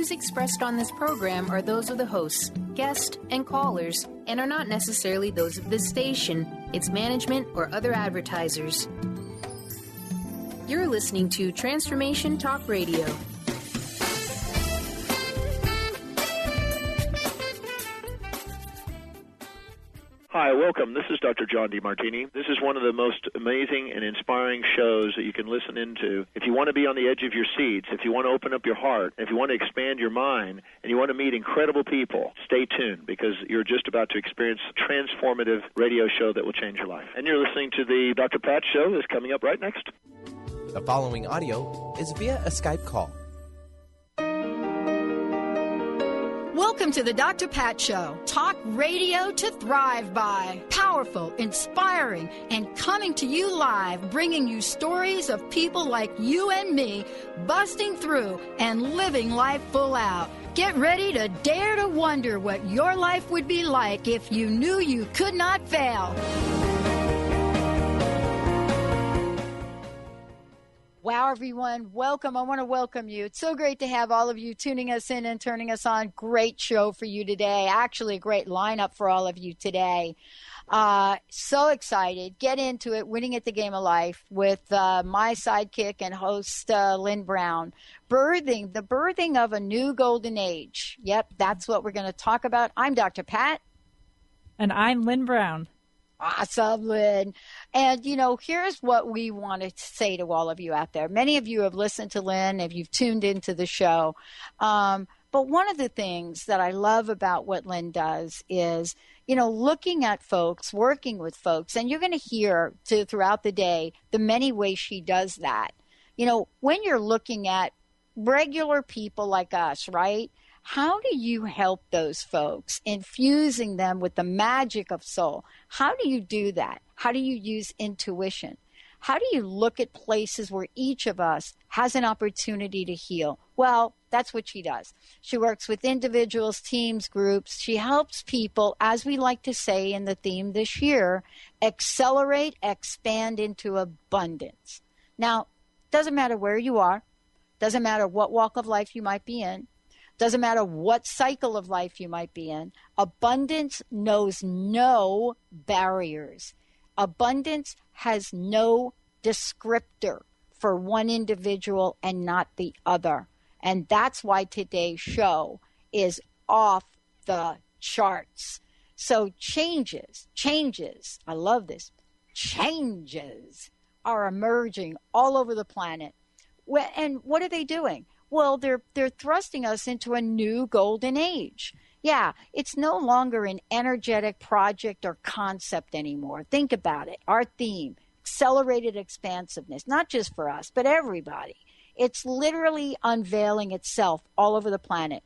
views expressed on this program are those of the hosts, guests, and callers, and are not necessarily those of this station, its management, or other advertisers. You're listening to Transformation Talk Radio. Hi, welcome. This is Dr. John DeMartini. This is one of the most amazing and inspiring shows that you can listen into. If you want to be on the edge of your seats, if you want to open up your heart, if you want to expand your mind, and you want to meet incredible people, stay tuned because you're just about to experience a transformative radio show that will change your life. And you're listening to the Dr. Pat Show that's coming up right next. The following audio is via a Skype call. Welcome to the Dr. Pat Show. Talk radio to thrive by. Powerful, inspiring, and coming to you live, bringing you stories of people like you and me busting through and living life full out. Get ready to dare to wonder what your life would be like if you knew you could not fail. Wow, everyone. Welcome. I want to welcome you. It's so great to have all of you tuning us in and turning us on. Great show for you today. Actually, a great lineup for all of you today. So excited. Get into it. Winning at the Game of Life with my sidekick and host, Lynn Brown. The birthing of a new golden age. Yep, that's what we're going to talk about. I'm Dr. Pat. And I'm Lynn Brown. Awesome, Lynn. And, here's what we want to say to all of you out there. Many of you have listened to Lynn, if you've tuned into the show. But one of the things that I love about what Lynn does is, looking at folks, working with folks, and you're going to hear throughout the day the many ways she does that. When you're looking at regular people like us, right? How do you help those folks, infusing them with the magic of soul? How do you do that? How do you use intuition? How do you look at places where each of us has an opportunity to heal? Well, that's what she does. She works with individuals, teams, groups. She helps people, as we like to say in the theme this year, accelerate, expand into abundance. Now, doesn't matter where you are, doesn't matter what walk of life you might be in, doesn't matter what cycle of life you might be in. Abundance knows no barriers. Abundance has no descriptor for one individual and not the other. And that's why today's show is off the charts. So changes, I love this, changes are emerging all over the planet. And what are they doing? Well, they're thrusting us into a new golden age. Yeah, it's no longer an energetic project or concept anymore. Think about it. Our theme, accelerated expansiveness, not just for us, but everybody. It's literally unveiling itself all over the planet.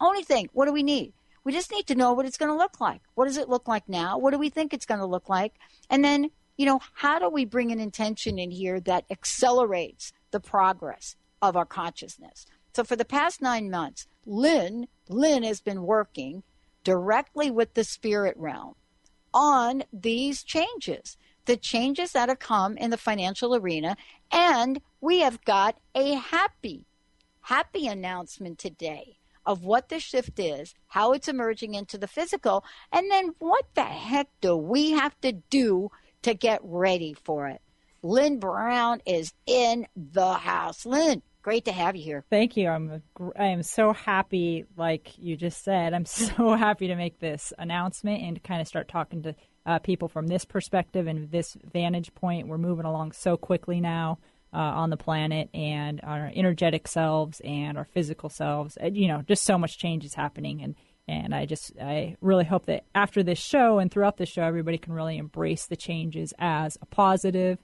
Only thing, what do we need? We just need to know what it's going to look like. What does it look like now? What do we think it's going to look like? And then, how do we bring an intention in here that accelerates the progress of our consciousness? So for the past 9 months, Lynn has been working directly with the spirit realm on these changes, the changes that have come in the financial arena. And we have got a happy announcement today of what the shift is, how it's emerging into the physical, and then what the heck do we have to do to get ready for it? Lynn Brown is in the house. Lynn, great to have you here. Thank you. I am so happy, like you just said, I'm so happy to make this announcement and to kind of start talking to people from this perspective and this vantage point. We're moving along so quickly now on the planet, and our energetic selves and our physical selves. Just so much change is happening. And I really hope that after this show and throughout this show, everybody can really embrace the changes as a positive,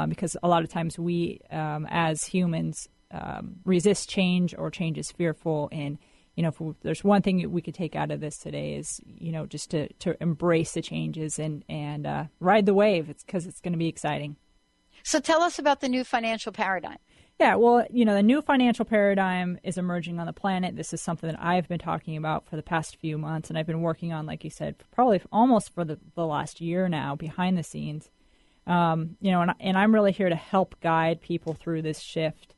because a lot of times we, as humans, resist change, or change is fearful. And, if there's one thing we could take out of this today is, just to embrace the changes and ride the wave. It's because it's going to be exciting. So tell us about the new financial paradigm. Yeah, well, the new financial paradigm is emerging on the planet. This is something that I've been talking about for the past few months, and I've been working on, like you said, probably almost for the last year now, behind the scenes. And I'm really here to help guide people through this shift.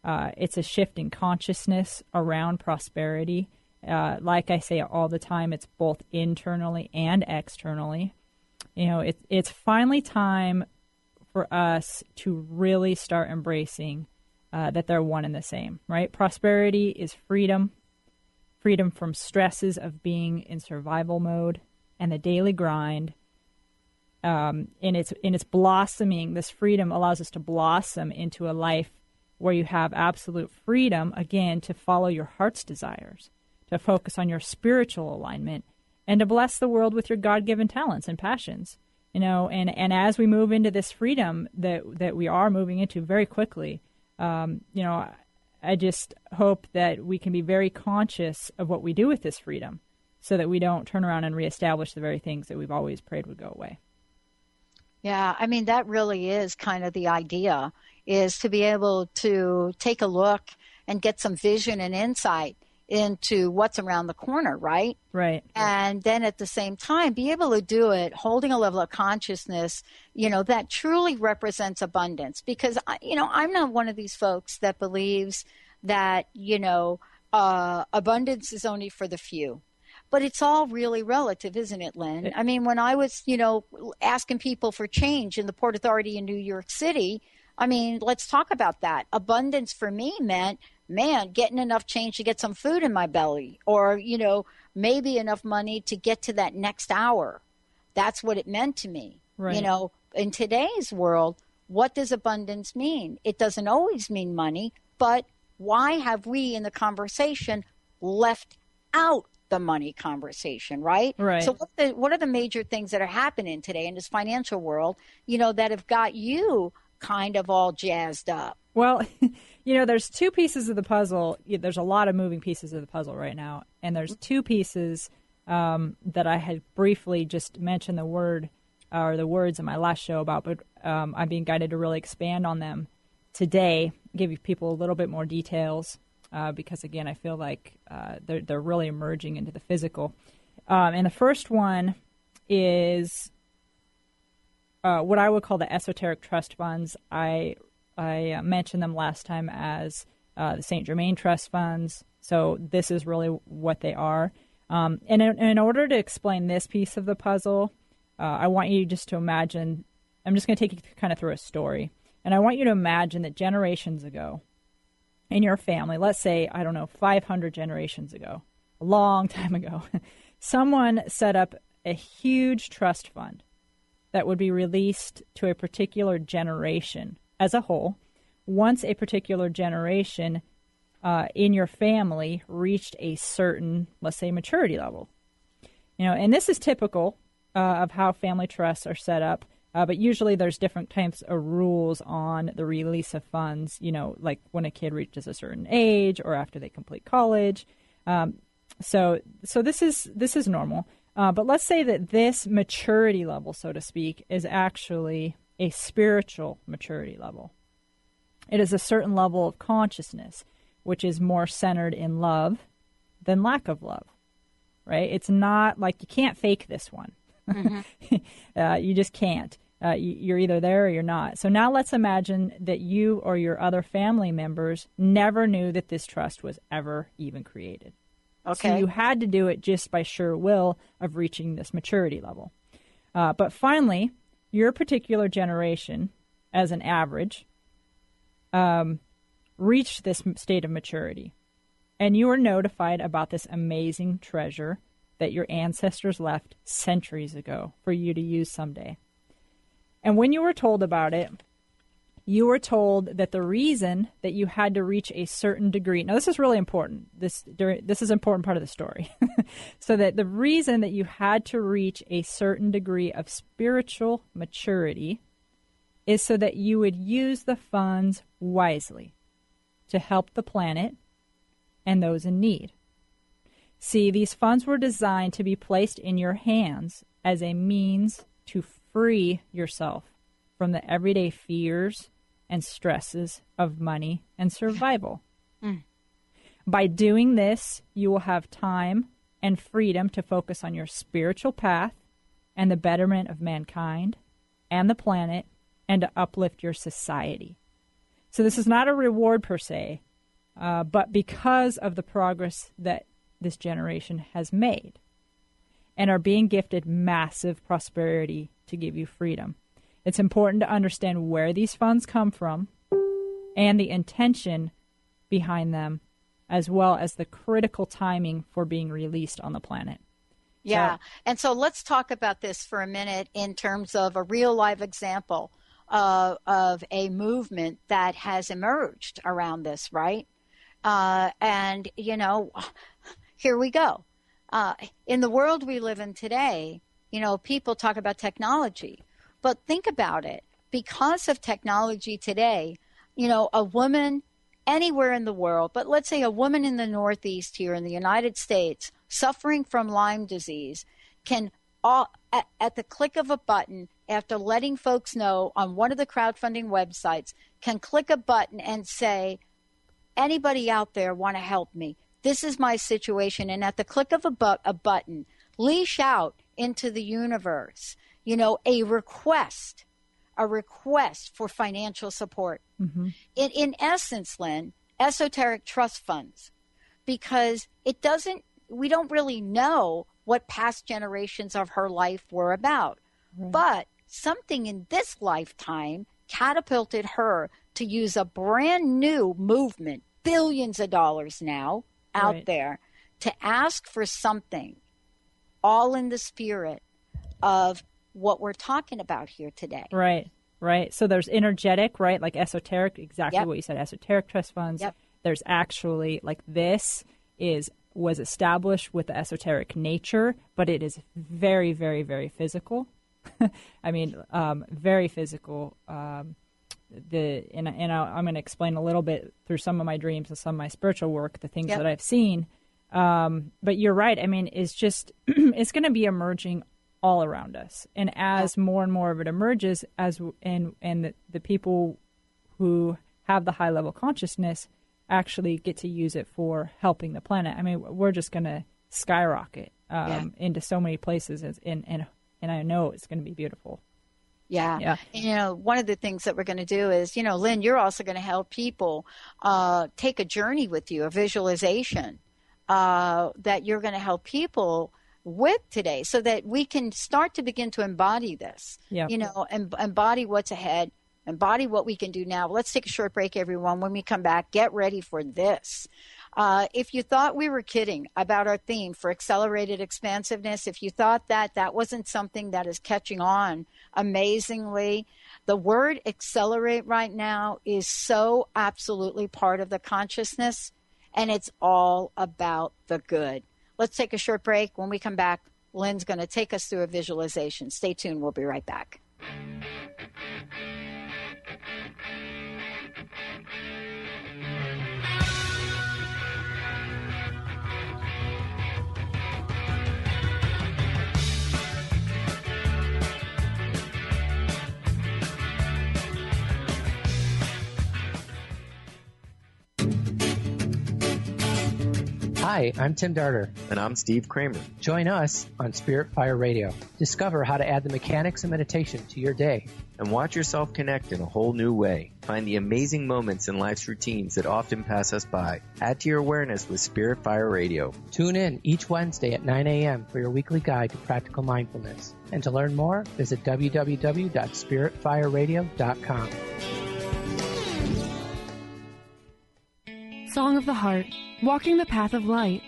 It's a shift in consciousness around prosperity. Like I say all the time, it's both internally and externally. It's finally time for us to really start embracing that they're one and the same, right? Prosperity is freedom from stresses of being in survival mode and the daily grind. In its blossoming, this freedom allows us to blossom into a life where you have absolute freedom, again, to follow your heart's desires, to focus on your spiritual alignment, and to bless the world with your God-given talents and passions. And as we move into this freedom that we are moving into very quickly, I just hope that we can be very conscious of what we do with this freedom so that we don't turn around and reestablish the very things that we've always prayed would go away. Yeah, I mean, that really is kind of the idea, is to be able to take a look and get some vision and insight into what's around the corner, right? Right. And then at the same time, be able to do it holding a level of consciousness, that truly represents abundance. Because, I'm not one of these folks that believes that, abundance is only for the few. But it's all really relative, isn't it, Lynn? I mean, when I was, asking people for change in the Port Authority in New York City, I mean, let's talk about that. Abundance for me meant, getting enough change to get some food in my belly, or, maybe enough money to get to that next hour. That's what it meant to me. Right. In today's world, what does abundance mean? It doesn't always mean money, but why have we in the conversation left out the money conversation, right? Right. So what are the major things that are happening today in this financial world, that have got you kind of all jazzed up? Well, there's two pieces of the puzzle. There's a lot of moving pieces of the puzzle right now. And there's two pieces that I had briefly just mentioned the words in my last show about, but I'm being guided to really expand on them today, give you people a little bit more details, because, again, I feel like they're really emerging into the physical. And the first one is what I would call the esoteric trust funds. I mentioned them last time as the St. Germain trust funds. So this is really what they are. And in order to explain this piece of the puzzle, I want you just to imagine, I'm just going to take you kind of through a story. And I want you to imagine that generations ago in your family, let's say, 500 generations ago, a long time ago, someone set up a huge trust fund that would be released to a particular generation as a whole once a particular generation in your family reached a certain, let's say, maturity level. And this is typical of how family trusts are set up, but usually there's different types of rules on the release of funds, like when a kid reaches a certain age or after they complete college. So this is normal. But let's say that this maturity level, so to speak, is actually a spiritual maturity level. It is a certain level of consciousness, which is more centered in love than lack of love, right? It's not like you can't fake this one. Mm-hmm. You just can't. You're either there or you're not. So now let's imagine that you or your other family members never knew that this trust was ever even created. Okay. So you had to do it just by sheer will of reaching this maturity level. But finally, your particular generation, as an average, reached this state of maturity. And you were notified about this amazing treasure that your ancestors left centuries ago for you to use someday. And when you were told about it, you were told that the reason that you had to reach a certain degree. Now, this is really important. This is an important part of the story. So that the reason that you had to reach a certain degree of spiritual maturity is so that you would use the funds wisely to help the planet and those in need. See, these funds were designed to be placed in your hands as a means to free yourself from the everyday fears and stresses of money and survival. By doing this, you will have time and freedom to focus on your spiritual path and the betterment of mankind and the planet and to uplift your society. So this is not a reward per se, but because of the progress that this generation has made and are being gifted massive prosperity to give you freedom. It's important to understand where these funds come from and the intention behind them, as well as the critical timing for being released on the planet. Yeah. And so let's talk about this for a minute in terms of a real live example of a movement that has emerged around this, right? And, you know, here we go. In the world we live in today, you know, people talk about technology, but think about it. Because of technology today, you know, a woman anywhere in the world, but let's say a woman in the Northeast here in the United States suffering from Lyme disease can, at the click of a button, after letting folks know on one of the crowdfunding websites, can click a button and say, anybody out there want to help me? This is my situation. And at the click of a button, leash out into the universe, you know, a request for financial support. Mm-hmm. In essence, Lynn, esoteric trust funds, because we don't really know what past generations of her life were about. Right. But something in this lifetime catapulted her to use a brand new movement, billions of dollars now out there, to ask for something, all in the spirit of what we're talking about here today. Right. So there's energetic, right? Like esoteric, exactly what you said, esoteric trust funds. Yep. There's actually, like, this was established with the esoteric nature, but it is very, very, very physical. I mean, very physical. I'm going to explain a little bit through some of my dreams and some of my spiritual work, the things that I've seen. But you're right. I mean, it's just, it's going to be emerging all around us. And as more and more of it emerges, and the people who have the high level consciousness actually get to use it for helping the planet. I mean, we're just going to skyrocket into so many places, and I know it's going to be beautiful. Yeah. And, you know, one of the things that we're going to do is, you know, Lynn, you're also going to help people take a journey with you, a visualization that you're going to help people with today, so that we can start to begin to embody this, you know, and embody what's ahead, embody what we can do now. Let's take a short break, everyone. When we come back, get ready for this. If you thought we were kidding about our theme for accelerated expansiveness, if you thought that wasn't something that is catching on amazingly, the word accelerate right now is so absolutely part of the consciousness, and it's all about the good. Let's take a short break. When we come back, Lynn's going to take us through a visualization. Stay tuned. We'll be right back. Hi, I'm Tim Darter. And I'm Steve Kramer. Join us on Spirit Fire Radio. Discover how to add the mechanics of meditation to your day. And watch yourself connect in a whole new way. Find the amazing moments in life's routines that often pass us by. Add to your awareness with Spirit Fire Radio. Tune in each Wednesday at 9 a.m. for your weekly guide to practical mindfulness. And to learn more, visit www.spiritfireradio.com. Song of the Heart, Walking the Path of Light,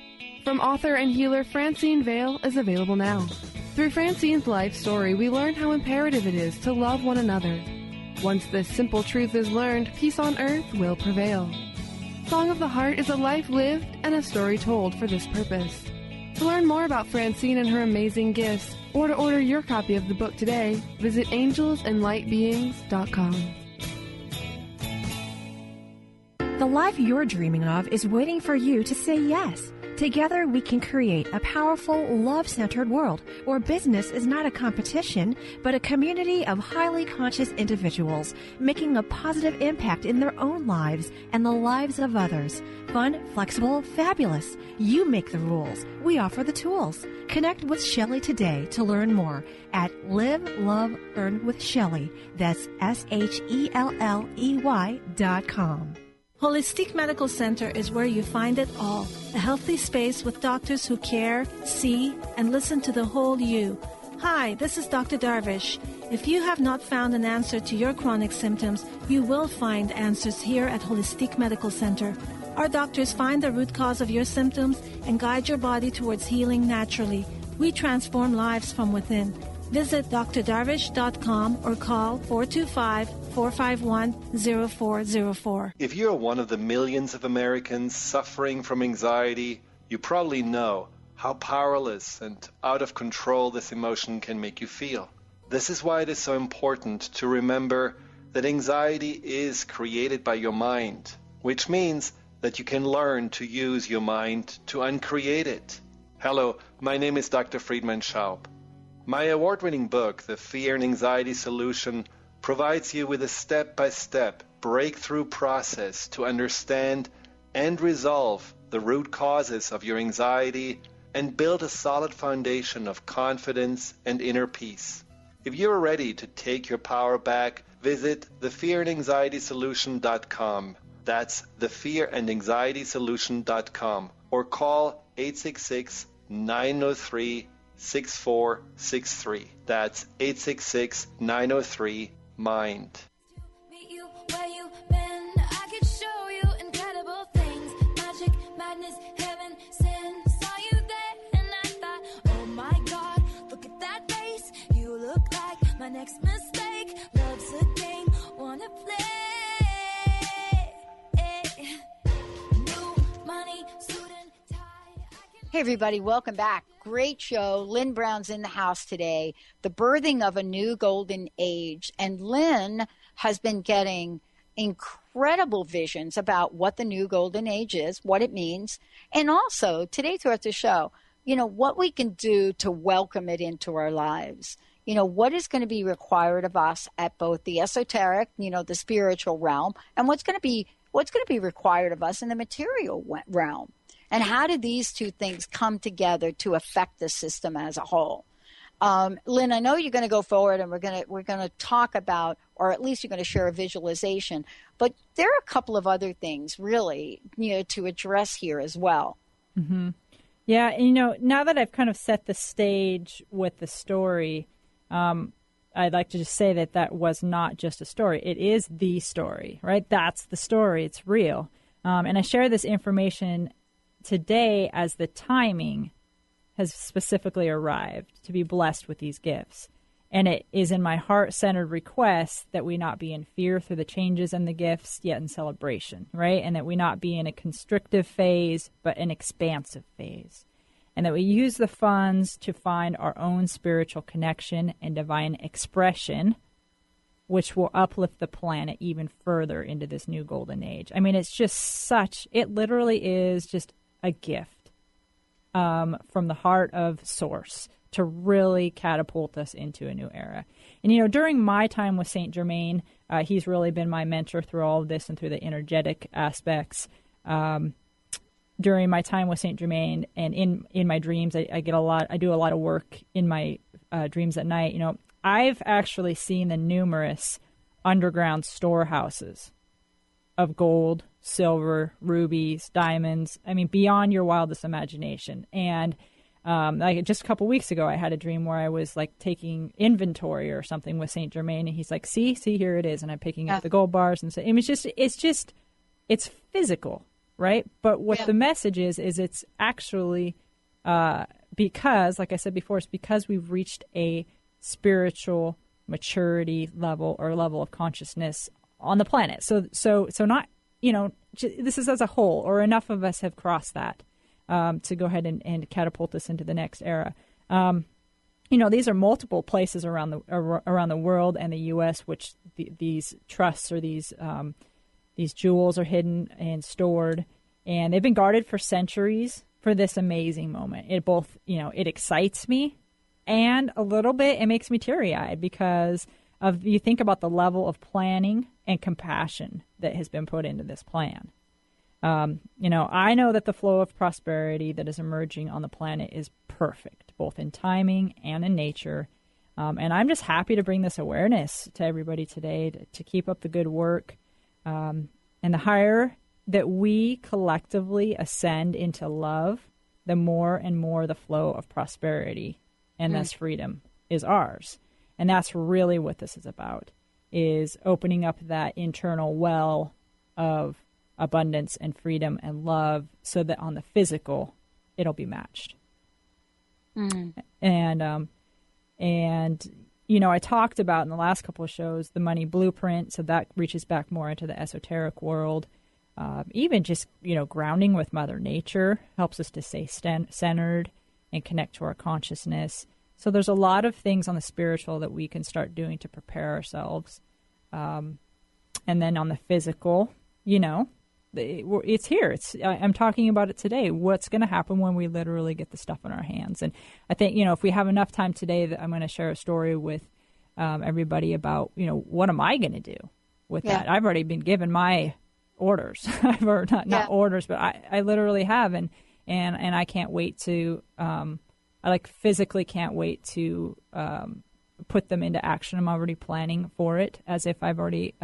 from author and healer Francine Vale, is available now. Through Francine's life story, we learn how imperative it is to love one another. Once this simple truth is learned, peace on earth will prevail. Song of the Heart is a life lived and a story told for this purpose. To learn more about Francine and her amazing gifts, or to order your copy of the book today, visit angelsandlightbeings.com. The life you're dreaming of is waiting for you to say yes. Together, we can create a powerful, love-centered world where business is not a competition, but a community of highly conscious individuals making a positive impact in their own lives and the lives of others. Fun, flexible, fabulous. You make the rules. We offer the tools. Connect with Shelley today to learn more at Live, Love, Earn with Shelley. That's SHELLEY.com. Holistic Medical Center is where you find it all. A healthy space with doctors who care, see, and listen to the whole you. Hi, this is Dr. Darvish. If you have not found an answer to your chronic symptoms, you will find answers here at Holistic Medical Center. Our doctors find the root cause of your symptoms and guide your body towards healing naturally. We transform lives from within. Visit drdarvish.com or call 425-451-0404. If you're one of the millions of Americans suffering from anxiety, you probably know how powerless and out of control this emotion can make you feel. This is why it is so important to remember that anxiety is created by your mind, which means that you can learn to use your mind to uncreate it. Hello, my name is Dr. Friedman Schaub. My award-winning book, The Fear and Anxiety Solution, provides you with a step-by-step breakthrough process to understand and resolve the root causes of your anxiety and build a solid foundation of confidence and inner peace. If you're ready to take your power back, visit thefearandanxietysolution.com. That's thefearandanxietysolution.com or call 866-903-6463. That's 866-903-MIND. Meet you where you've been. I could show you incredible things. Magic, madness, heaven, sin. Saw you there and I thought, oh my God, look at that face. You look like my next mistake. Love's a game, wanna play. New money, suit and tie. Hey, everybody, welcome back. Great show. Lynn Brown's in the house today. The birthing of a new golden age. And Lynn has been getting incredible visions about what the new golden age is, what it means, and also today throughout the show, what we can do to welcome it into our lives. What is going to be required of us at both the esoteric, the spiritual realm, and what's going to be required of us in the material realm. And how do these two things come together to affect the system as a whole? Lynn, I know you're going to go forward, and we're going to talk about, or at least you're going to share a visualization. But there are a couple of other things, really, to address here as well. Mm-hmm. Yeah, now that I've kind of set the stage with the story, I'd like to just say that was not just a story. It is the story, right? That's the story. It's real. And I share this information today as the timing has specifically arrived to be blessed with these gifts. And it is in my heart-centered request that we not be in fear through the changes in the gifts, yet in celebration, right? And that we not be in a constrictive phase, but an expansive phase. And that we use the funds to find our own spiritual connection and divine expression, which will uplift the planet even further into this new golden age. I mean, it's just it literally is just a gift from the heart of Source to really catapult us into a new era. And, during my time with Saint Germain, he's really been my mentor through all of this and through the energetic aspects. During my time with Saint Germain and in my dreams, I do a lot of work in my dreams at night. I've actually seen the numerous underground storehouses of gold, silver, rubies, diamonds. I mean, beyond your wildest imagination. And just a couple weeks ago, I had a dream where I was like taking inventory or something with Saint Germain, and he's like, "See, here it is," and I'm picking up the gold bars and saying, it's physical, right? But what the message is it's actually because, like I said before, it's because we've reached a spiritual maturity level or level of consciousness on the planet. So not, this is as a whole, or enough of us have crossed that to go ahead and catapult us into the next era. These are multiple places around the world and the U.S. which these trusts or these jewels are hidden and stored, and they've been guarded for centuries for this amazing moment. It both, it excites me, and a little bit it makes me teary-eyed because of, you think about the level of planning and compassion that has been put into this plan. I know that the flow of prosperity that is emerging on the planet is perfect, both in timing and in nature. And I'm just happy to bring this awareness to everybody today to keep up the good work. And the higher that we collectively ascend into love, the more and more the flow of prosperity and thus freedom is ours. And that's really what this is about, is opening up that internal well of abundance and freedom and love so that on the physical, it'll be matched. And I talked about in the last couple of shows the money blueprint, so that reaches back more into the esoteric world. Even just, grounding with Mother Nature helps us to stay centered and connect to our consciousness. So there's a lot of things on the spiritual that we can start doing to prepare ourselves. And then on the physical, it's here. I'm talking about it today. What's going to happen when we literally get the stuff in our hands? And I think, if we have enough time today, that I'm going to share a story with everybody about, what am I going to do with that? I've already been given my orders. Not orders, but I literally have. And I can't wait to, I physically can't wait to put them into action. I'm already planning for it as if I've already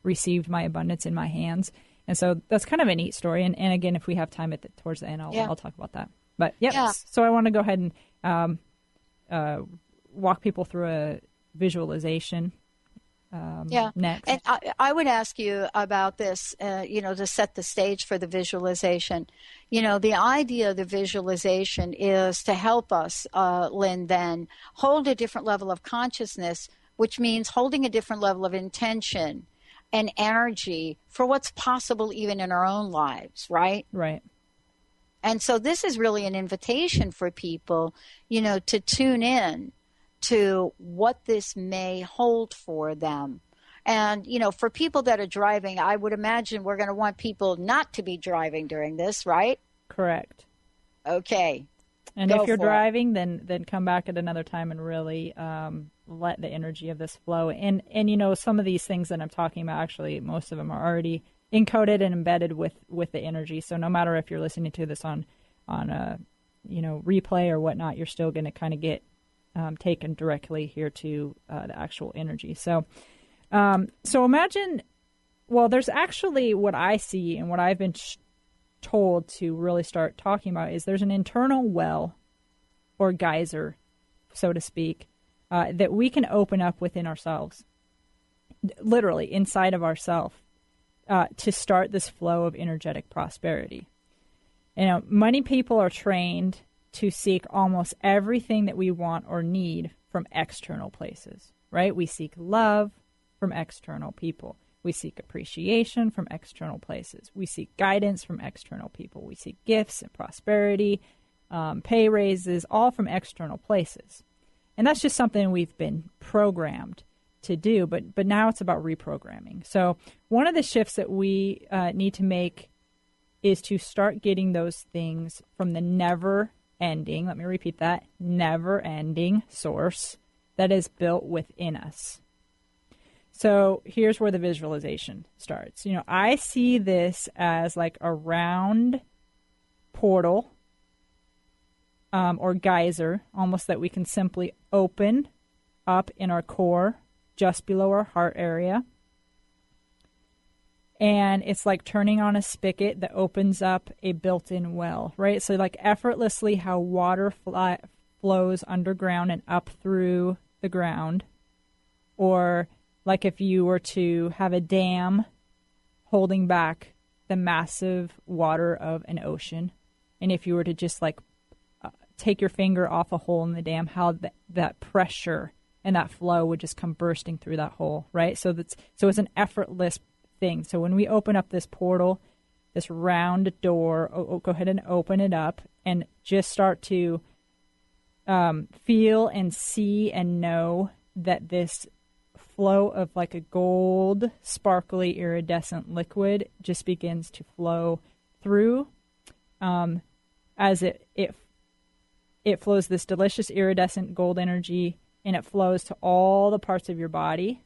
received my abundance in my hands. And so that's kind of a neat story. And again, if we have time towards the end, I'll talk about that. But so I want to go ahead and walk people through a visualization next. And I would ask you about this, to set the stage for the visualization. The idea of the visualization is to help us, Lynn, then hold a different level of consciousness, which means holding a different level of intention and energy for what's possible even in our own lives, right? Right. And so this is really an invitation for people, to tune in to what this may hold for them. And, for people that are driving, I would imagine we're going to want people not to be driving during this, right? Correct. Okay. And if you're driving, then come back at another time and really let the energy of this flow. And some of these things that I'm talking about, actually, most of them are already encoded and embedded with the energy. So no matter if you're listening to this on replay or whatnot, you're still going to kind of get taken directly here to the actual energy. So imagine, there's actually what I see and what I've been told to really start talking about is there's an internal well or geyser, so to speak, that we can open up within ourselves, literally inside of ourselves, to start this flow of energetic prosperity. Many people are trained to seek almost everything that we want or need from external places, right? We seek love from external people. We seek appreciation from external places. We seek guidance from external people. We seek gifts and prosperity, pay raises, all from external places. And that's just something we've been programmed to do, but now it's about reprogramming. So one of the shifts that we need to make is to start getting those things from the never-ending, let me repeat that, never-ending source that is built within us. So here's where the visualization starts. I see this as like a round portal or geyser, almost, that we can simply open up in our core, just below our heart area. And it's like turning on a spigot that opens up a built-in well, right? So like effortlessly how water flows underground and up through the ground. Or like if you were to have a dam holding back the massive water of an ocean. And if you were to just like take your finger off a hole in the dam, how that pressure and that flow would just come bursting through that hole, right? So it's an effortless thing. So when we open up this portal, this round door, go ahead and open it up and just start to feel and see and know that this flow of like a gold, sparkly, iridescent liquid just begins to flow through. as it flows this delicious iridescent gold energy, and it flows to all the parts of your body,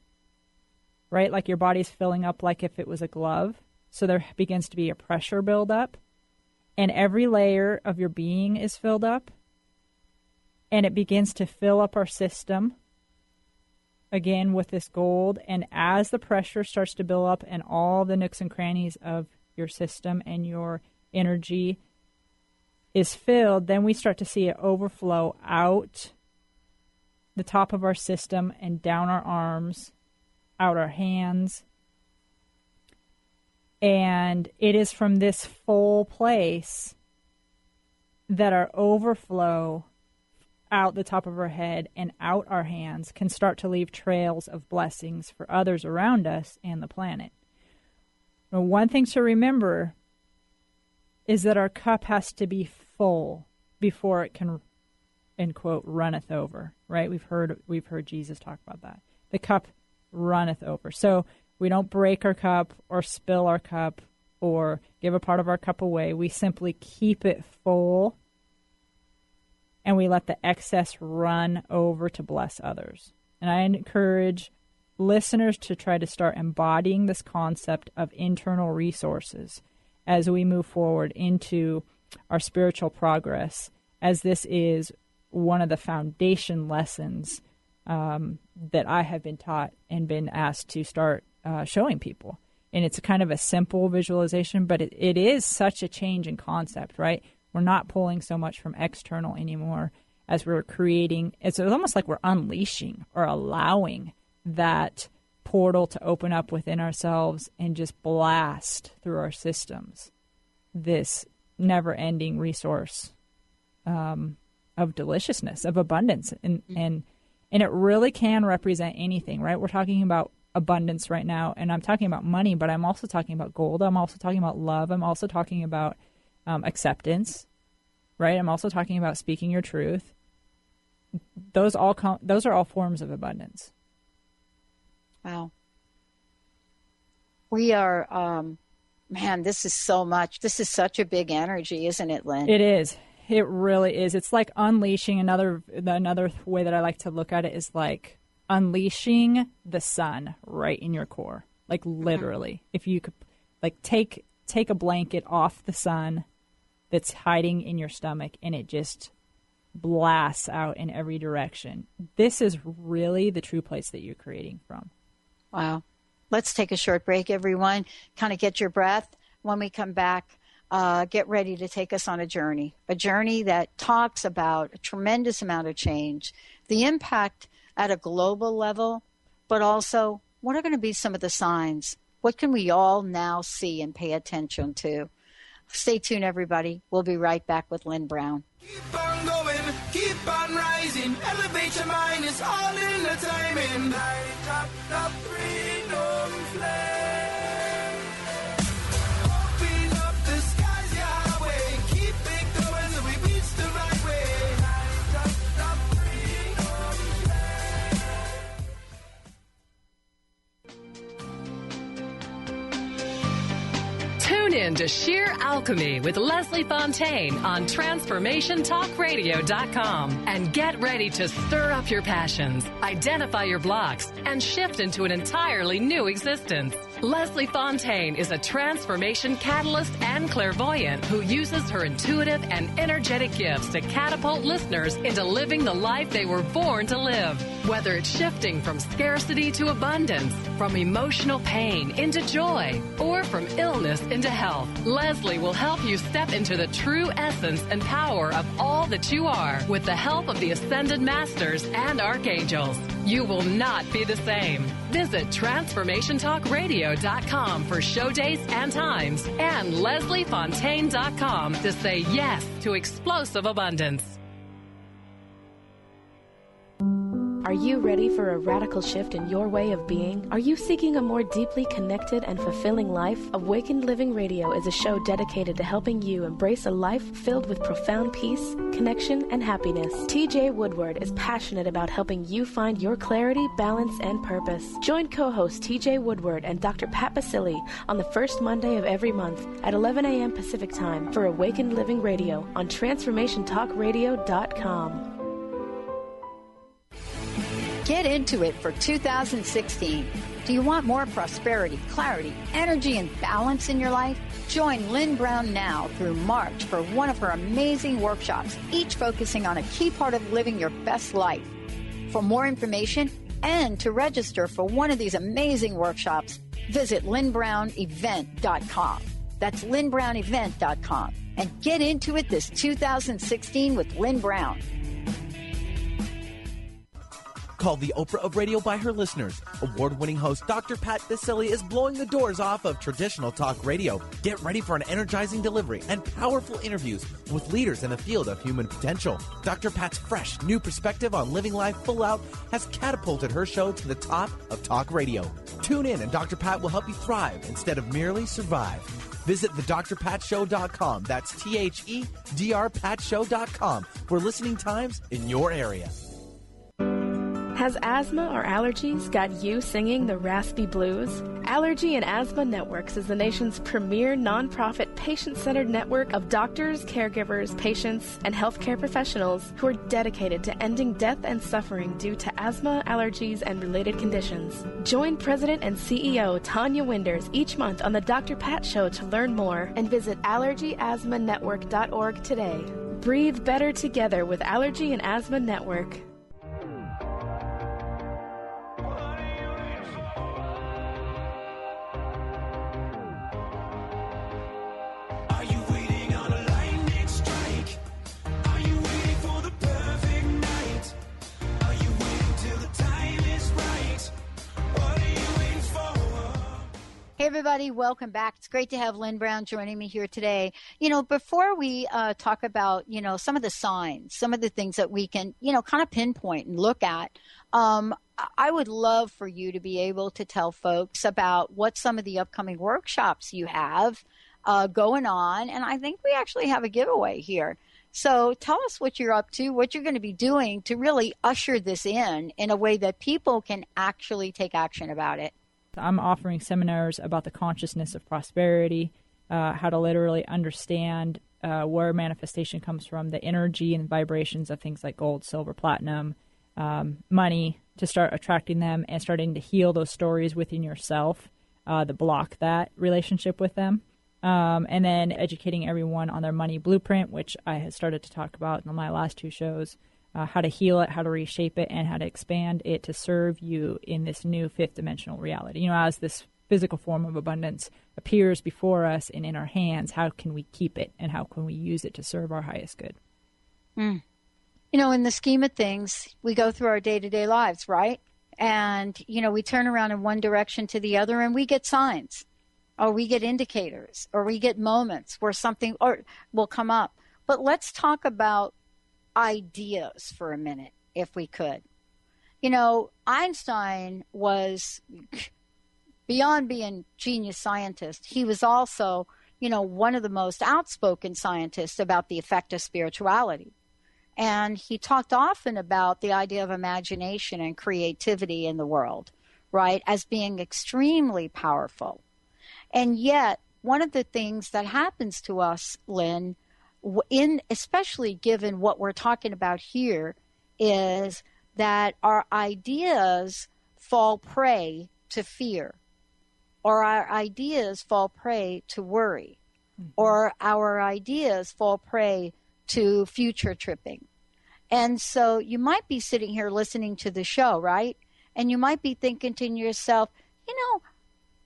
right? Like your body's filling up like if it was a glove. So there begins to be a pressure buildup, and every layer of your being is filled up, and it begins to fill up our system again with this gold. And as the pressure starts to build up and all the nooks and crannies of your system and your energy is filled, then we start to see it overflow out the top of our system and down our arms, out our hands. And it is from this full place that our overflow out the top of our head and out our hands can start to leave trails of blessings for others around us and the planet. Now, one thing to remember is that our cup has to be full before it can, end quote, runneth over, right? We've heard Jesus talk about that. The cup runneth over. So we don't break our cup or spill our cup or give a part of our cup away. We simply keep it full, and we let the excess run over to bless others. And I encourage listeners to try to start embodying this concept of internal resources as we move forward into our spiritual progress, as this is one of the foundation lessons that I have been taught and been asked to start showing people. And it's kind of a simple visualization, but it is such a change in concept, right? We're not pulling so much from external anymore as we're creating. It's almost like we're unleashing or allowing that portal to open up within ourselves and just blast through our systems this never-ending resource of deliciousness, of abundance. And it really can represent anything, right? We're talking about abundance right now, and I'm talking about money, but I'm also talking about gold. I'm also talking about love. I'm also talking about acceptance, right? I'm also talking about speaking your truth. Those are all forms of abundance. Wow. We are, man, this is so much. This is such a big energy, isn't it, Lynn? It is. It really is. It's like unleashing. Another way that I like to look at it is like unleashing the sun right in your core. Like literally. If you could like take a blanket off the sun that's hiding in your stomach, and it just blasts out in every direction. This is really the true place that you're creating from. Wow. Let's take a short break, everyone. Kind of get your breath. When we come back, get ready to take us on a journey that talks about a tremendous amount of change, the impact at a global level, but also what are going to be some of the signs? What can we all now see and pay attention to? Stay tuned, everybody. We'll be right back with Lynn Brown. Keep on going, keep on rising, elevate your mind, it's all in the timing. Light up the freedom flame. Open up the skies your way, keep it going so we reach the right way. Light up the freedom flame. Tune in to Sheer Alchemy with Leslie Fontaine on TransformationTalkRadio.com and get ready to stir up your passions, identify your blocks, and shift into an entirely new existence. Leslie Fontaine is a transformation catalyst and clairvoyant who uses her intuitive and energetic gifts to catapult listeners into living the life they were born to live. Whether it's shifting from scarcity to abundance, from emotional pain into joy, or from illness into health, Leslie will help you step into the true essence and power of all that you are with the help of the Ascended Masters and Archangels. You will not be the same. Visit TransformationTalkRadio.com for show dates and times, and LeslieFontaine.com to say yes to explosive abundance. Are you ready for a radical shift in your way of being? Are you seeking a more deeply connected and fulfilling life? Awakened Living Radio is a show dedicated to helping you embrace a life filled with profound peace, connection, and happiness. TJ Woodward is passionate about helping you find your clarity, balance, and purpose. Join co-host TJ Woodward and Dr. Pat Basili on the first Monday of every month at 11 a.m. Pacific Time for Awakened Living Radio on TransformationTalkRadio.com. Get into it for 2016. Do you want more prosperity, clarity, energy, and balance in your life? Join Lynn Brown now through March for one of her amazing workshops, each focusing on a key part of living your best life. For more information and to register for one of these amazing workshops, visit lynnbrownevent.com. That's lynnbrownevent.com. And get into it this 2016 with Lynn Brown. Called the Oprah of radio by her listeners, award-winning host Dr. Pat Basili is blowing the doors off of traditional talk radio. Get ready for an energizing delivery and powerful interviews with leaders in the field of human potential. Dr. Pat's fresh, new perspective on living life full out has catapulted her show to the top of talk radio. Tune in and Dr. Pat will help you thrive instead of merely survive. Visit thedrpatshow.com. That's THEDRPatShow.com for listening times in your area. Has asthma or allergies got you singing the raspy blues? Allergy and Asthma Networks is the nation's premier nonprofit patient-centered network of doctors, caregivers, patients, and healthcare professionals who are dedicated to ending death and suffering due to asthma, allergies, and related conditions. Join President and CEO Tanya Winders each month on the Dr. Pat Show to learn more and visit allergyasthmanetwork.org today. Breathe better together with Allergy and Asthma Network. Hey, everybody, welcome back. It's great to have Lynn Brown joining me here today. You know, before we talk about, some of the signs, some of the things that we can, kind of pinpoint and look at, I would love for you to be able to tell folks about what some of the upcoming workshops you have going on. And I think we actually have a giveaway here. So tell us what you're up to, what you're going to be doing to really usher this in a way that people can actually take action about it. I'm offering seminars about the consciousness of prosperity, how to literally understand where manifestation comes from, the energy and vibrations of things like gold, silver, platinum, money, to start attracting them and starting to heal those stories within yourself that block that relationship with them. And then educating everyone on their money blueprint, which I had started to talk about in my last two shows. How to heal it, how to reshape it, and how to expand it to serve you in this new fifth dimensional reality. As this physical form of abundance appears before us and in our hands, how can we keep it and how can we use it to serve our highest good? In the scheme of things, we go through our day-to-day lives, right? And, we turn around in one direction to the other and we get signs or we get indicators or we get moments where something will come up. But let's talk about ideas for a minute, if we could. Einstein was, beyond being genius scientist, he was also, one of the most outspoken scientists about the effect of spirituality. And he talked often about the idea of imagination and creativity in the world, right, as being extremely powerful. And yet, one of the things that happens to us, Lynn, especially given what we're talking about here, is that our ideas fall prey to fear, or our ideas fall prey to worry, or our ideas fall prey to future tripping. And so you might be sitting here listening to the show, right? And you might be thinking to yourself,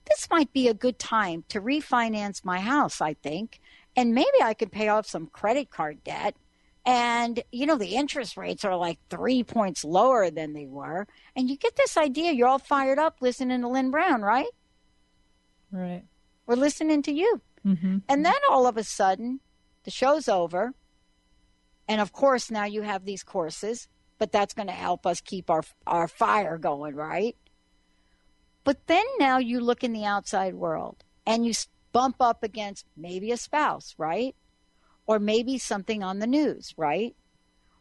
this might be a good time to refinance my house, I think. And maybe I could pay off some credit card debt. And, the interest rates are like 3 points lower than they were. And you get this idea. You're all fired up listening to Lynn Brown, right? Right. We're listening to you. Mm-hmm. And then all of a sudden, the show's over. And, of course, now you have these courses. but that's going to help us keep our fire going, right? But then now you look in the outside world and you bump up against maybe a spouse, right? Or maybe something on the news, right?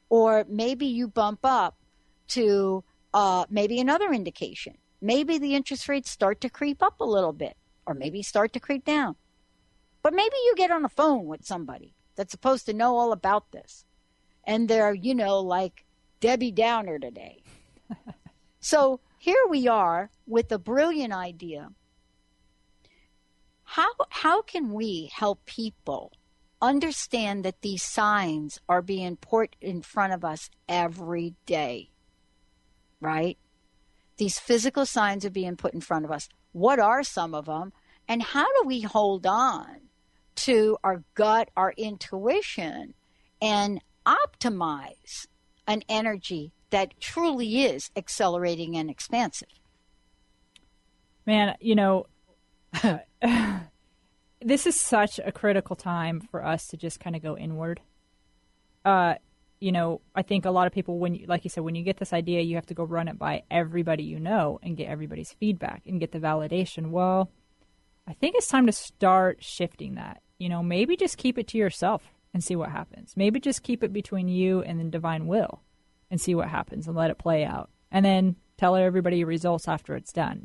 Or maybe you bump up to maybe another indication. Maybe the interest rates start to creep up a little bit, or maybe start to creep down. But maybe you get on the phone with somebody that's supposed to know all about this, and they're, like Debbie Downer today. So here we are with a brilliant idea. How can we help people understand that these signs are being put in front of us every day, right? These physical signs are being put in front of us. What are some of them? And how do we hold on to our gut, our intuition, and optimize an energy that truly is accelerating and expansive? Man, this is such a critical time for us to just kind of go inward. I think a lot of people, like you said, when you get this idea, you have to go run it by everybody you know and get everybody's feedback and get the validation. Well, I think it's time to start shifting that. Maybe just keep it to yourself and see what happens. Maybe just keep it between you and the divine will and see what happens and let it play out. And then tell everybody your results after it's done.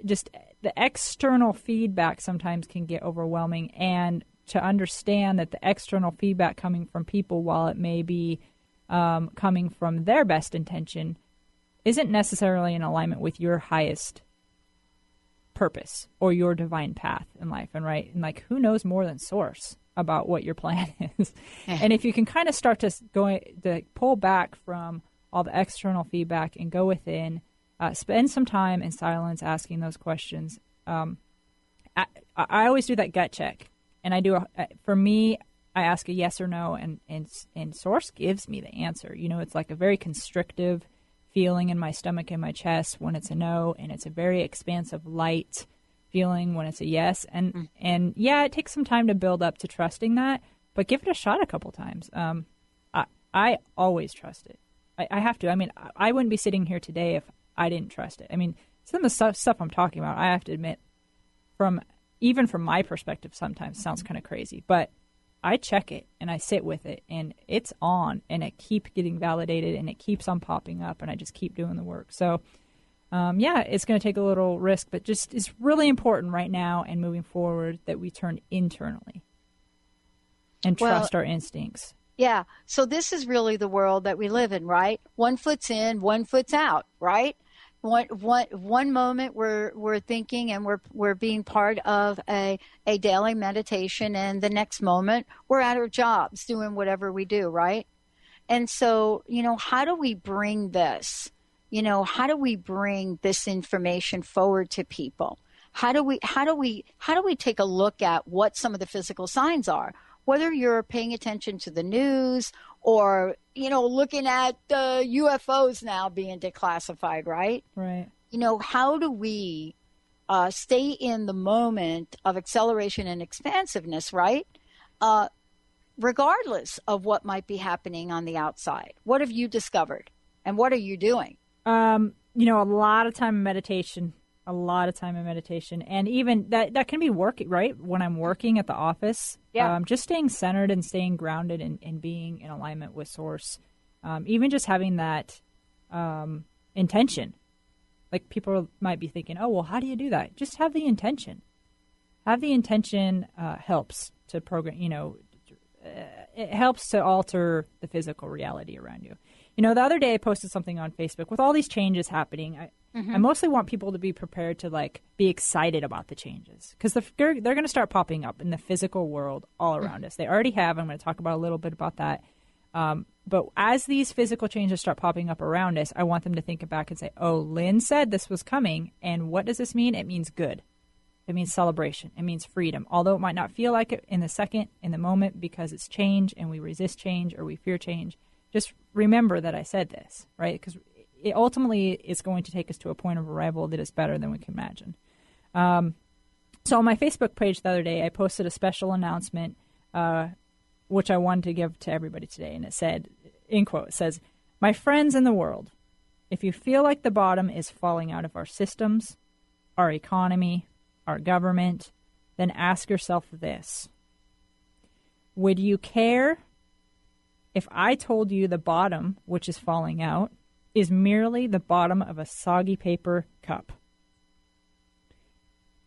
Just the external feedback sometimes can get overwhelming, and to understand that the external feedback coming from people, while it may be coming from their best intention, isn't necessarily in alignment with your highest purpose or your divine path in life. And who knows more than Source about what your plan is? And if you can kind of start to pull back from all the external feedback and go within, spend some time in silence asking those questions. I always do that gut check. And I do, for me, I ask a yes or no, and Source gives me the answer. It's like a very constrictive feeling in my stomach and my chest when it's a no, and it's a very expansive, light feeling when it's a yes. And yeah, it takes some time to build up to trusting that, but give it a shot a couple times. I always trust it. I have to. I mean, I wouldn't be sitting here today if I didn't trust it. I mean, some of the stuff I'm talking about, I have to admit, even from my perspective, sometimes sounds kind of crazy, but I check it and I sit with it, and it's on, and it keeps getting validated, and it keeps on popping up, and I just keep doing the work. So, it's going to take a little risk, but just it's really important right now and moving forward that we turn internally and trust our instincts. Yeah. So this is really the world that we live in, right? One foot's in, one foot's out, right? One moment we're thinking and we're being part of a daily meditation, and the next moment we're at our jobs doing whatever we do, right? And so, how do we bring this? How do we bring this information forward to people? How do we take a look at what some of the physical signs are? Whether you're paying attention to the news or, looking at UFOs now being declassified, right? Right. How do we stay in the moment of acceleration and expansive,ness, right? Regardless of what might be happening on the outside. What have you discovered? And what are you doing? A lot of time in meditation. And even that can be working, right? When I'm working at the office, just staying centered and staying grounded and being in alignment with Source. Even just having that intention. Like, people might be thinking, oh, well, how do you do that? Just have the intention. Have the intention helps to program, it helps to alter the physical reality around you. The other day I posted something on Facebook with all these changes happening. I mostly want people to be prepared to be excited about the changes, because they're going to start popping up in the physical world all around us. They already have. I'm going to talk about a little bit about that. But as these physical changes start popping up around us, I want them to think back and say, oh, Lynn said this was coming. And what does this mean? It means good. It means celebration. It means freedom. Although it might not feel like it in the moment, because it's change and we resist change or we fear change. Just remember that I said this, right? Because it ultimately is going to take us to a point of arrival that is better than we can imagine. So on my Facebook page the other day, I posted a special announcement, which I wanted to give to everybody today. And it said, in quote, it says, My friends in the world, if you feel like the bottom is falling out of our systems, our economy, our government, then ask yourself this. Would you care if I told you the bottom, which is falling out, is merely the bottom of a soggy paper cup?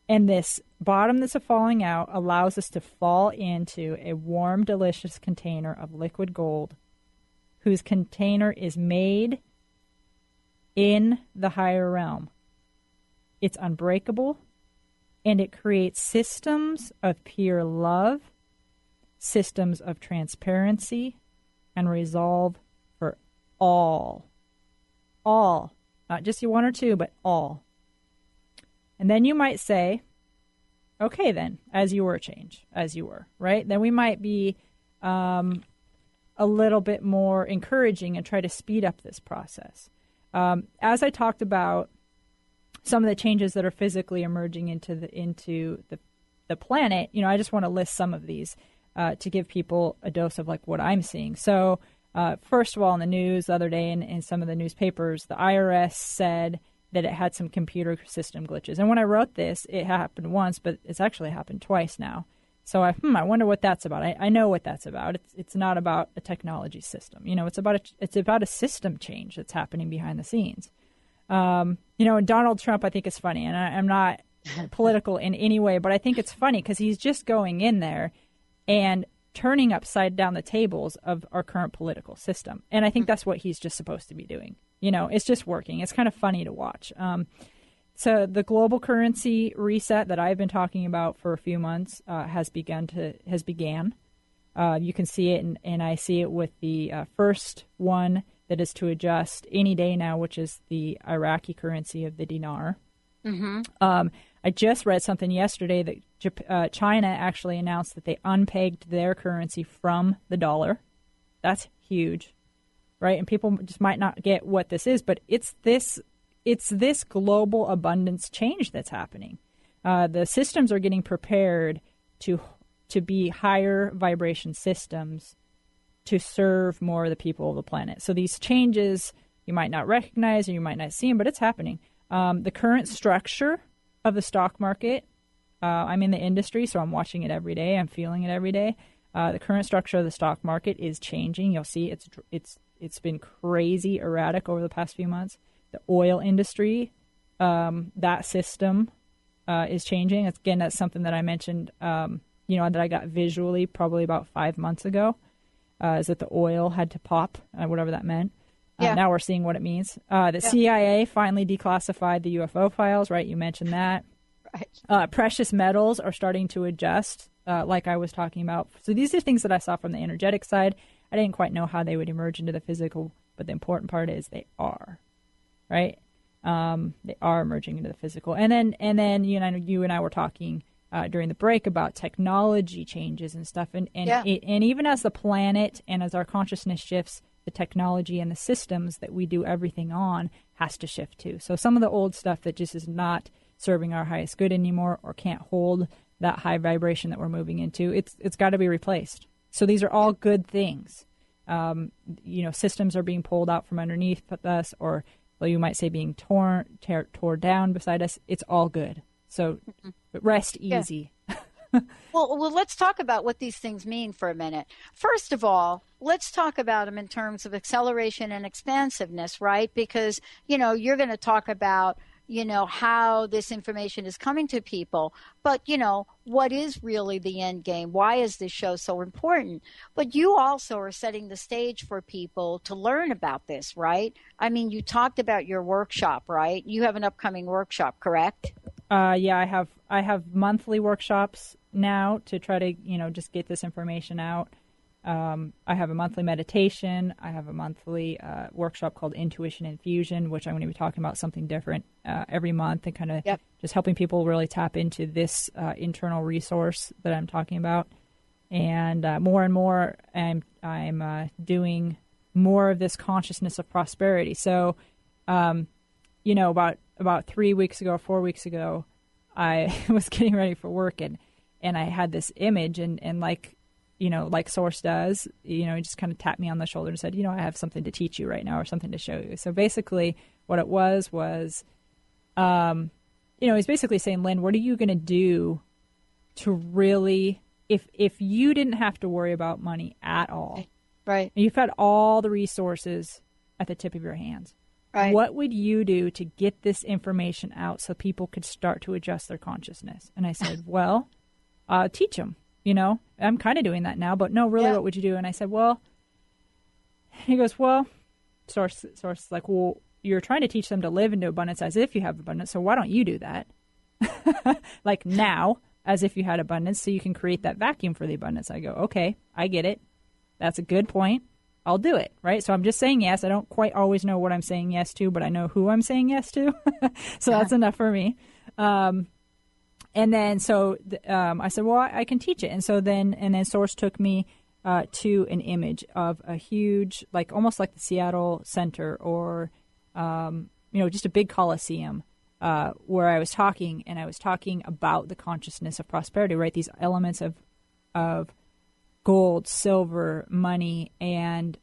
And this bottom that's falling out allows us to fall into a warm, delicious container of liquid gold, whose container is made in the higher realm. It's unbreakable, and it creates systems of pure love, systems of transparency, and resolve for all. All. Not just you one or two, but all. And then you might say, okay then, as you were, change, as you were, right? Then we might be a little bit more encouraging and try to speed up this process. As I talked about some of the changes that are physically emerging into the planet, I just want to list some of these to give people a dose of like what I'm seeing. So first of all, in the news the other day in some of the newspapers, the IRS said that it had some computer system glitches. And when I wrote this, it happened once, but it's actually happened twice now. So I wonder what that's about. I know what that's about. It's not about a technology system. It's about a system change that's happening behind the scenes. And Donald Trump, I think, is funny, and I'm not political in any way, but I think it's funny because he's just going in there and turning upside down the tables of our current political system. And I think that's what he's just supposed to be doing. It's just working. It's kind of funny to watch. So the global currency reset that I've been talking about for a few months has began. You can see it, and I see it with the first one that is to adjust any day now, which is the Iraqi currency of the dinar. Mm-hmm. I just read something yesterday that China actually announced that they unpegged their currency from the dollar. That's huge, right? And people just might not get what this is, but it's this global abundance change that's happening. The systems are getting prepared to be higher vibration systems to serve more of the people of the planet. So these changes you might not recognize or you might not see them, but it's happening. The current structure of the stock market, I'm in the industry, so I'm watching it every day. I'm feeling it every day. The current structure of the stock market is changing. You'll see it's been crazy erratic over the past few months. The oil industry, that system is changing. Again, that's something that I mentioned, that I got visually probably about 5 months ago, is that the oil had to pop, whatever that meant. Yeah. Now we're seeing what it means. The CIA finally declassified the UFO files, right? You mentioned that. Right. Precious metals are starting to adjust, like I was talking about. So these are things that I saw from the energetic side. I didn't quite know how they would emerge into the physical, but the important part is they are. Right, they are emerging into the physical, and then you and I were talking during the break about technology changes and stuff, and even as the planet and as our consciousness shifts, the technology and the systems that we do everything on has to shift too. So some of the old stuff that just is not serving our highest good anymore or can't hold that high vibration that we're moving into, it's got to be replaced. So these are all good things. Systems are being pulled out from underneath us, or you might say being torn down beside us. It's all good. So rest easy. Yeah. Well, let's talk about what these things mean for a minute. First of all, let's talk about them in terms of acceleration and expansiveness, right? Because, you're going to talk about, how this information is coming to people. But, what is really the end game? Why is this show so important? But you also are setting the stage for people to learn about this, right? I mean, you talked about your workshop, right? You have an upcoming workshop, correct? Yeah, I have monthly workshops now to try to, just get this information out. I have a monthly meditation. I have a monthly workshop called Intuition Infusion, which I'm going to be talking about something different every month and kind of just helping people really tap into this internal resource that I'm talking about. And more and more, I'm doing more of this consciousness of prosperity. So, about 3 weeks ago, 4 weeks ago, I was getting ready for work and I had this image and like like Source does, he just kind of tapped me on the shoulder and said, I have something to teach you right now or something to show you. So basically what it was, he's basically saying, Lynn, what are you going to do to really, if you didn't have to worry about money at all, right? You've had all the resources at the tip of your hands. Right. What would you do to get this information out so people could start to adjust their consciousness? And I said, well, teach them. I'm kind of doing that now, but no, really, what would you do? And I said, well, he goes, well, Source like, well, you're trying to teach them to live into abundance as if you have abundance. So why don't you do that? Like now, as if you had abundance, so you can create that vacuum for the abundance. I go, okay, I get it. That's a good point. I'll do it, right? So I'm just saying yes. I don't quite always know what I'm saying yes to, but I know who I'm saying yes to. So that's enough for me. And then I said, well, I can teach it. And then Source took me to an image of a huge, like almost like the Seattle Center or, just a big Coliseum where I was talking about the consciousness of prosperity, right? These elements of gold, silver, money, and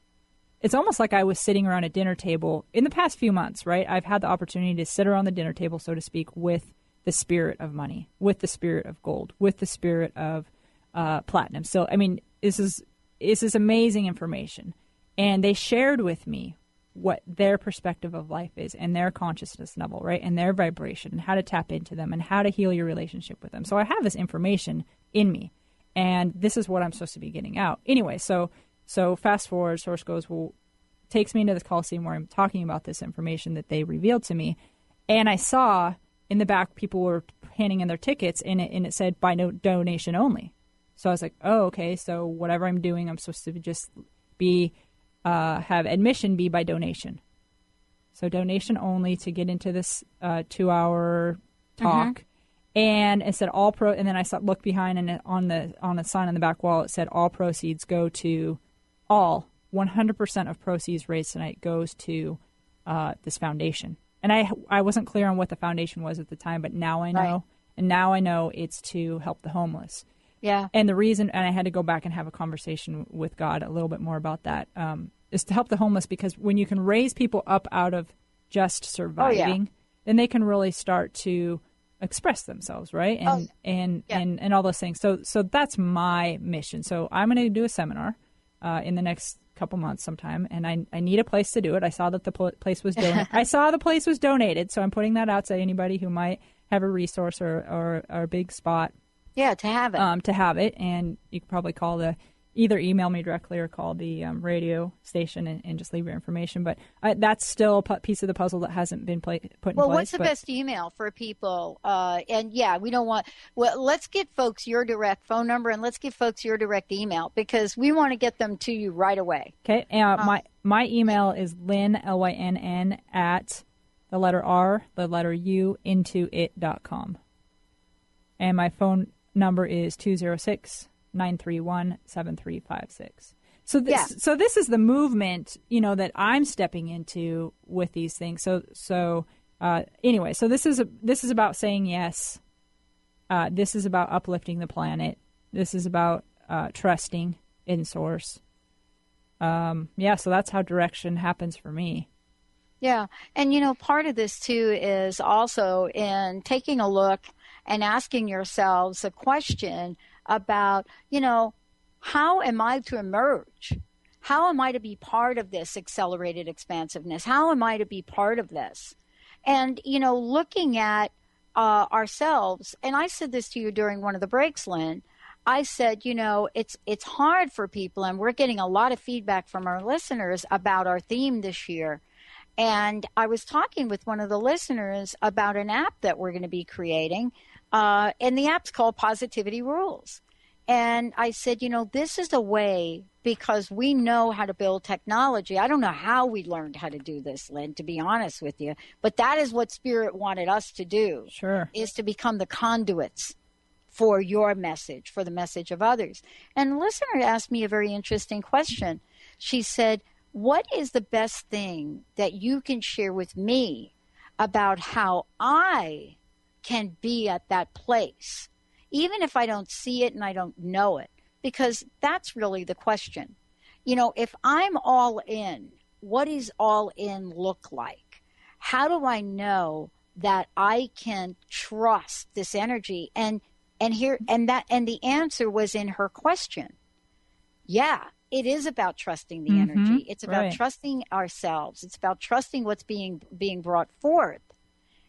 it's almost like I was sitting around a dinner table in the past few months, right? I've had the opportunity to sit around the dinner table, so to speak, with the spirit of money, with the spirit of gold, with the spirit of platinum. So, this is amazing information. And they shared with me what their perspective of life is and their consciousness level, right? And their vibration and how to tap into them and how to heal your relationship with them. So I have this information in me. And this is what I'm supposed to be getting out. Anyway, so fast forward, Source goes, takes me into the Coliseum where I'm talking about this information that they revealed to me. And I saw in the back people were handing in their tickets, and it said by donation only. So I was like, oh, okay, so whatever I'm doing, I'm supposed to just be, have admission be by donation. So donation only to get into this 2-hour talk. Mm-hmm. And it said all and then I looked behind, and on the sign on the back wall, it said all proceeds go to 100% of proceeds raised tonight goes to this foundation. And I wasn't clear on what the foundation was at the time, but now I know. Right. And now I know it's to help the homeless. Yeah. And the reason, and I had to go back and have a conversation with God a little bit more about that, is to help the homeless, because when you can raise people up out of just surviving, then they can really start to express themselves, right? And all those things. So that's my mission. So I'm going to do a seminar in the next couple months sometime, and I need a place to do it. I saw that the place was donated. I saw the place was donated, so I'm putting that out to anybody who might have a resource or a big spot. Yeah, to have it. To have it, and you could probably either email me directly or call the radio station and just leave your information. But that's still a piece of the puzzle that hasn't been put in place. Well, what's the best email for people? And we don't want. Well, let's get folks your direct phone number, and let's give folks your direct email, because we want to get them to you right away. Okay. My email is Lynn, LYNN, at the letter R, the letter U, INTOIT.com. And my phone number is 206-931-7356. So this is the movement, that I'm stepping into with these things. So this is about saying yes. This is about uplifting the planet. This is about trusting in Source. So that's how direction happens for me. Yeah. And, part of this, too, is also in taking a look and asking yourselves a question about, how am I to emerge? How am I to be part of this accelerated expansiveness? How am I to be part of this? And, looking at ourselves, and I said this to you during one of the breaks, Lynn, I said, it's hard for people, and we're getting a lot of feedback from our listeners about our theme this year. And I was talking with one of the listeners about an app that we're going to be creating, and the app's called Positivity Rules. And I said, this is a way, because we know how to build technology. I don't know how we learned how to do this, Lynn, to be honest with you, but that is what Spirit wanted us to do. Sure. Is to become the conduits for your message, for the message of others. And the listener asked me a very interesting question. She said, what is the best thing that you can share with me about how I can be at that place, even if I don't see it and I don't know it? because that's really the question. If I'm all in, what does all in look like? How do I know that I can trust this energy? And the answer was in her question. Yeah, it is about trusting the energy. It's about trusting ourselves. It's about trusting what's being brought forth.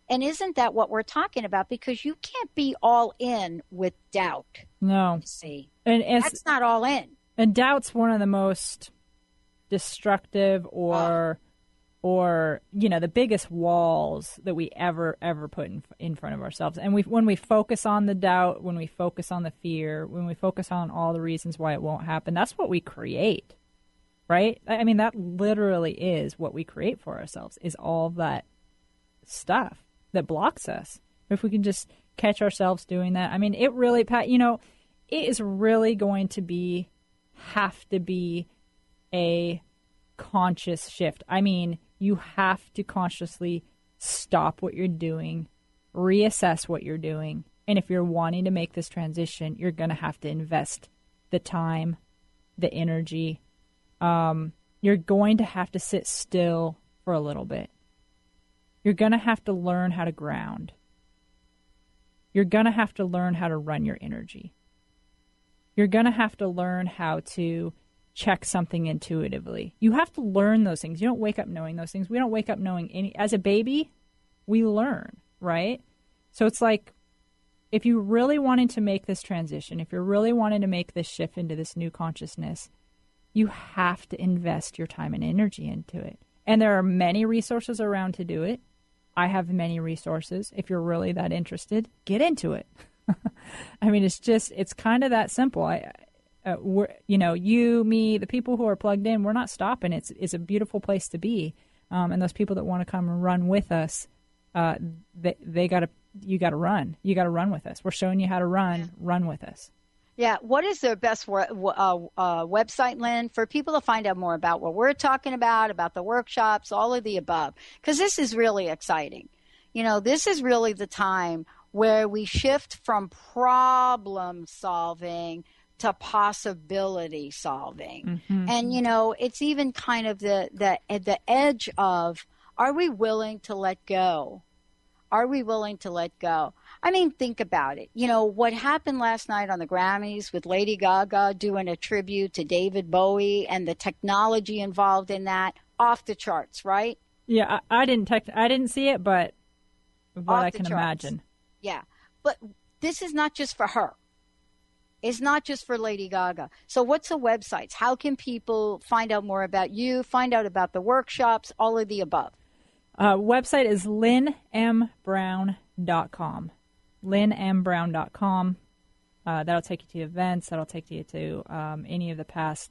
And isn't that what we're talking about? Because you can't be all in with doubt. No. See, and that's not all in. And doubt's one of the most destructive or the biggest walls that we ever put in front of ourselves. And when we focus on the doubt, when we focus on the fear, when we focus on all the reasons why it won't happen, that's what we create, right? I mean, that literally is what we create for ourselves, is all that stuff that blocks us. If we can just catch ourselves doing that, I mean, it really, Pat, it is really going to have to be a conscious shift. I mean, you have to consciously stop what you're doing, reassess what you're doing. And if you're wanting to make this transition, you're going to have to invest the time, the energy. You're going to have to sit still for a little bit. You're going to have to learn how to ground. You're going to have to learn how to run your energy. You're going to have to learn how to check something intuitively. You have to learn those things. You don't wake up knowing those things. We don't wake up knowing any. As a baby, we learn, right? So it's like, if you really wanted to make this transition, if you're really wanting to make this shift into this new consciousness, you have to invest your time and energy into it. And there are many resources around to do it. I have many resources. If you're really that interested, get into it. I mean, it's kind of that simple. You, me, the people who are plugged in, we're not stopping. It's a beautiful place to be. And those people that want to come and run with us, you got to run. You got to run with us. We're showing you how to run. Run with us. Yeah. What is the best website, Lynn, for people to find out more about what we're talking about the workshops, all of the above? Because this is really exciting. This is really the time where we shift from problem solving to possibility solving. And, it's even kind of the edge of, are we willing to let go? Are we willing to let go? I mean, think about it. What happened last night on the Grammys with Lady Gaga doing a tribute to David Bowie and the technology involved in that, off the charts, right? Yeah, I didn't see it, but what I can imagine. Yeah, but this is not just for her. It's not just for Lady Gaga. So what's the websites? How can people find out more about you, find out about the workshops, all of the above? Website is lynnmbrown.com. lynnmbrown.com. That'll take you to events. That'll take you to any of the past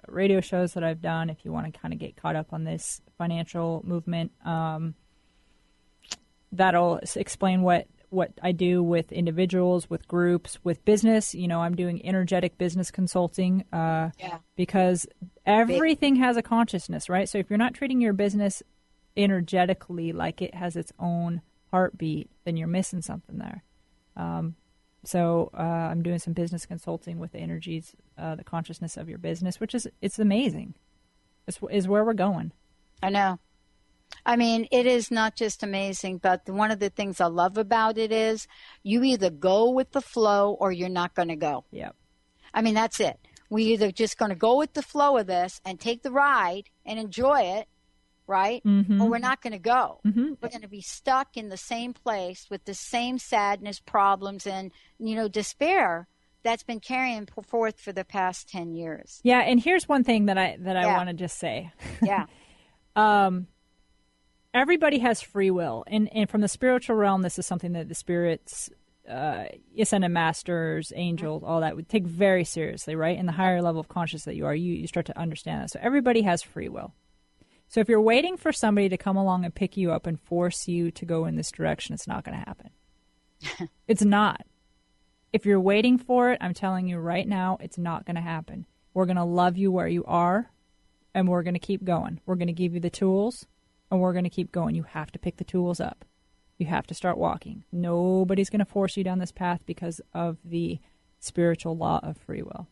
radio shows that I've done if you want to kind of get caught up on this financial movement. That'll explain what I do with individuals, with groups, with business. I'm doing energetic business consulting because everything has a consciousness, right? So if you're not treating your business energetically like it has its own heartbeat, then you're missing something there. So I'm doing some business consulting with the energies, the consciousness of your business, which it's amazing. Is where we're going. I know. I mean, it is not just amazing, but one of the things I love about it is you either go with the flow or you're not going to go. Yep. I mean, that's it. We either just going to go with the flow of this and take the ride and enjoy it, right? Or we're not going to go. We're going to be stuck in the same place with the same sadness, problems, and, despair that's been carrying forth for the past 10 years. Yeah, and here's one thing that I want to just say. Yeah. Everybody has free will, and from the spiritual realm, this is something that the spirits, ascended masters, angels, all that would take very seriously, right? In the higher level of consciousness that you are, you start to understand that. So everybody has free will. So if you're waiting for somebody to come along and pick you up and force you to go in this direction, it's not going to happen. It's not. If you're waiting for it, I'm telling you right now, it's not going to happen. We're going to love you where you are, and we're going to keep going. We're going to give you the tools. And we're going to keep going. You have to pick the tools up. You have to start walking. Nobody's going to force you down this path because of the spiritual law of free will.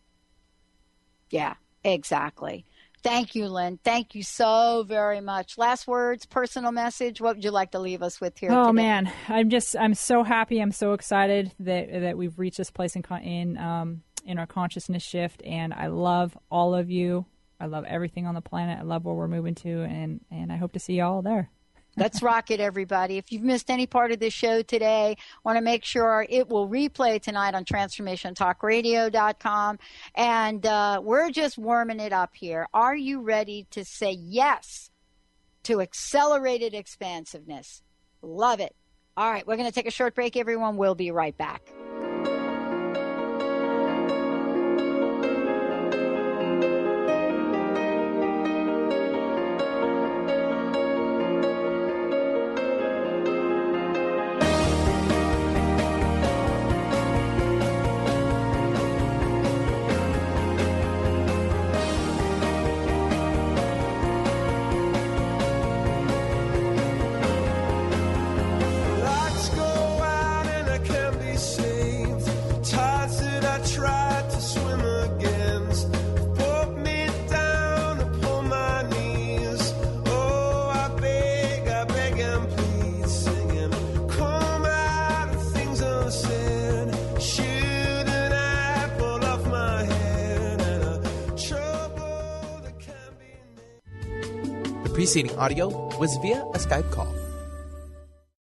Yeah, exactly. Thank you, Lynn. Thank you so very much. Last words, personal message. What would you like to leave us with here Oh, today? man. I'm so happy. I'm so excited that we've reached this place in our consciousness shift. And I love all of you. I love everything on the planet. I love where we're moving to. And I hope to see you all there. Let's rock it, everybody. If you've missed any part of this show today, want to make sure it will replay tonight on TransformationTalkRadio.com. And we're just warming it up here. Are you ready to say yes to accelerated expansiveness? Love it. All right, we're going to take a short break, everyone. We'll be right back. Preceding audio was via a Skype call.